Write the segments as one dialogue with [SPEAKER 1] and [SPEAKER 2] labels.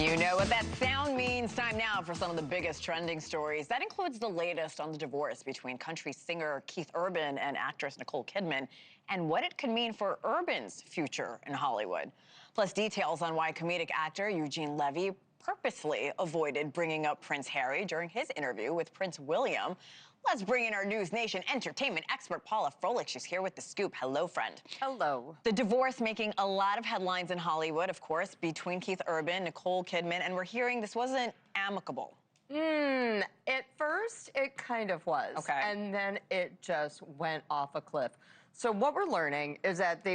[SPEAKER 1] You know what that sound means. Time now for some of the biggest trending stories. That includes the latest on the divorce between country singer Keith Urban and actress Nicole Kidman, and what it could mean for Urban's future in Hollywood. Plus details on why comedic actor Eugene Levy purposely avoided bringing up Prince Harry during his interview with Prince William. Let's bring in our NewsNation entertainment expert, Paula Froelich. She's here with the scoop. Hello, friend.
[SPEAKER 2] Hello.
[SPEAKER 1] The divorce making a lot of headlines in Hollywood, of course, between Keith Urban, Nicole Kidman, and we're hearing this wasn't amicable.
[SPEAKER 2] At first, it kind of was.
[SPEAKER 1] Okay.
[SPEAKER 2] And then it just went off a cliff. So what we're learning is that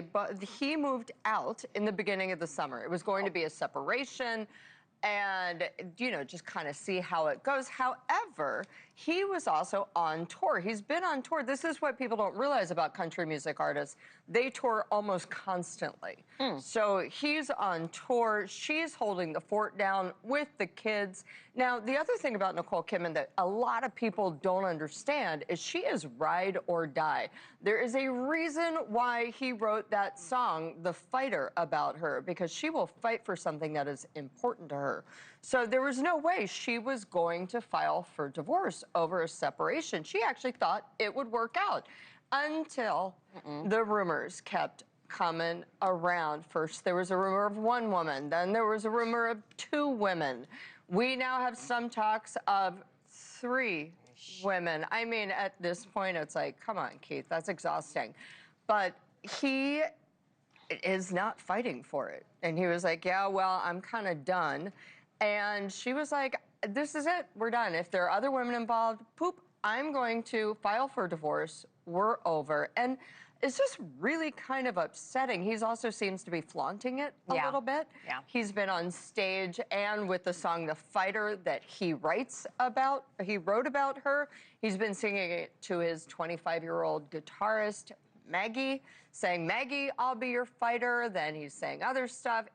[SPEAKER 2] he moved out in the beginning of the summer. It was going to be a separation and, you know, just kind of see how it goes. However, he was also on tour. He's been on tour. This is what people don't realize about country music artists. They tour almost constantly. So he's on tour. She's holding the fort down with the kids. Now, the other thing about Nicole Kidman that a lot of people don't understand is she is ride or die. There is a reason why he wrote that song, The Fighter, about her, because she will fight for something that is important to her. So there was no way she was going to file for divorce over a separation. She actually thought it would work out until the rumors kept coming around. First, there was a rumor of one woman. Then there was a rumor of two women. We now have some talks of 3 women. I mean, at this point, it's like, come on, Keith, that's exhausting. But he is not fighting for it. And he was like, yeah, well, I'm kind of done. And she was like, this is it. We're done. If there are other women involved, poop, I'm going to file for divorce. We're over. And it's just really kind of upsetting. He also seems to be flaunting it a little bit.
[SPEAKER 1] Yeah.
[SPEAKER 2] He's been on stage and with the song The Fighter that he wrote about her. He's been singing it to his 25-year-old guitarist, Maggie, saying, Maggie, I'll be your fighter. Then he's saying other stuff.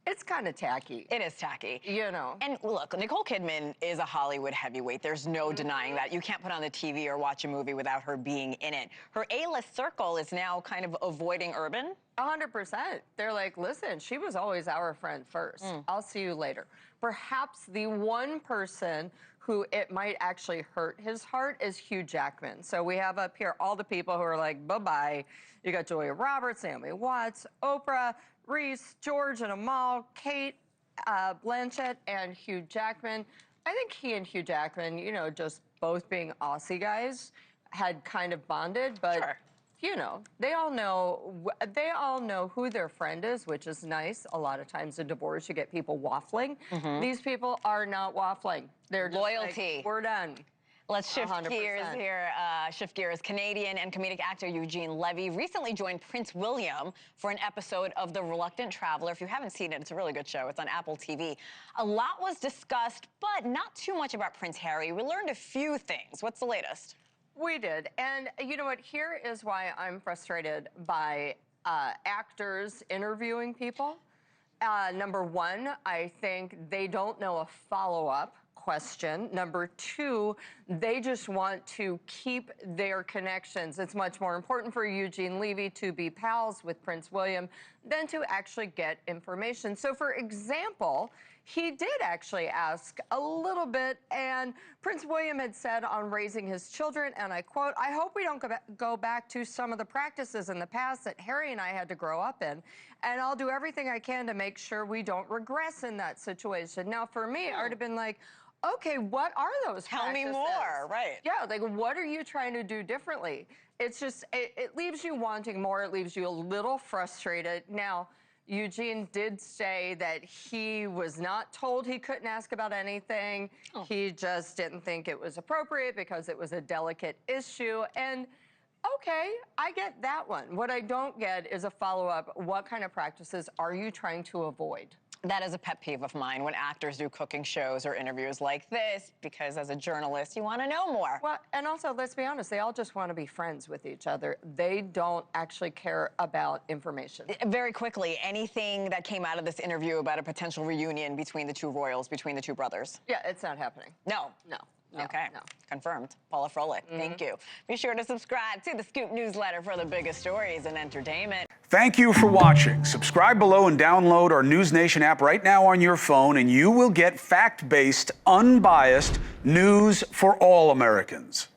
[SPEAKER 2] It's kind of tacky.
[SPEAKER 1] It is tacky.
[SPEAKER 2] You know.
[SPEAKER 1] And look, Nicole Kidman is a Hollywood heavyweight. There's no denying that. You can't put on the TV or watch a movie without her being in it. Her A-list circle is now kind of avoiding Urban.
[SPEAKER 2] 100%. They're like, listen, she was always our friend first. I'll see you later. Perhaps the one person who it might actually hurt his heart is Hugh Jackman. So we have up here all the people who are like, bye-bye. You got Julia Roberts, Naomi Watts, Oprah, Reese, George and Amal, Kate Blanchett, and Hugh Jackman. I think he and Hugh Jackman, you know, just both being Aussie guys, had kind of bonded, but you know, they all know who their friend is, which is nice. A lot of times in divorce, you get people waffling. These people are not waffling. They're just
[SPEAKER 1] loyalty.
[SPEAKER 2] Like, we're done.
[SPEAKER 1] Let's shift
[SPEAKER 2] 100%.
[SPEAKER 1] gears here. Shift gears. Canadian and comedic actor Eugene Levy recently joined Prince William for an episode of The Reluctant Traveler. If you haven't seen it, it's a really good show. It's on Apple TV. A lot was discussed, but not too much about Prince Harry. We learned a few things. What's the latest?
[SPEAKER 2] We did. And you know what? Here is why I'm frustrated by actors interviewing people. Number one, I think they don't know a follow-up question. Number two, they just want to keep their connections. It's much more important for Eugene Levy to be pals with Prince William than to actually get information. So for example, he did actually ask a little bit, and Prince William had said on raising his children, and I quote, I hope we don't go back to some of the practices in the past that Harry and I had to grow up in, and I'll do everything I can to make sure we don't regress in that situation. Now, for me, I would have been like, okay, what are those practices?
[SPEAKER 1] Tell me more, right.
[SPEAKER 2] Yeah, like what are you trying to do differently? It's just, it leaves you wanting more. It leaves you a little frustrated. Now, Eugene did say that he was not told he couldn't ask about anything. He just didn't think it was appropriate because it was a delicate issue. And okay, I get that one. What I don't get is a follow-up. What kind of practices are you trying to avoid?
[SPEAKER 1] That is a pet peeve of mine when actors do cooking shows or interviews like this, because as a journalist, you want to know more.
[SPEAKER 2] Well, and also, let's be honest, they all just want to be friends with each other. They don't actually care about information.
[SPEAKER 1] Very quickly, anything that came out of this interview about a potential reunion between the two royals, between the two brothers?
[SPEAKER 2] Yeah, it's not happening.
[SPEAKER 1] No.
[SPEAKER 2] No.
[SPEAKER 1] Okay, confirmed. Paula Froelich, thank you. Be sure to subscribe to the Scoop newsletter for the biggest stories in entertainment.
[SPEAKER 3] Thank you for watching. Subscribe below and download our NewsNation app right now on your phone, and you will get fact-based, unbiased news for all Americans.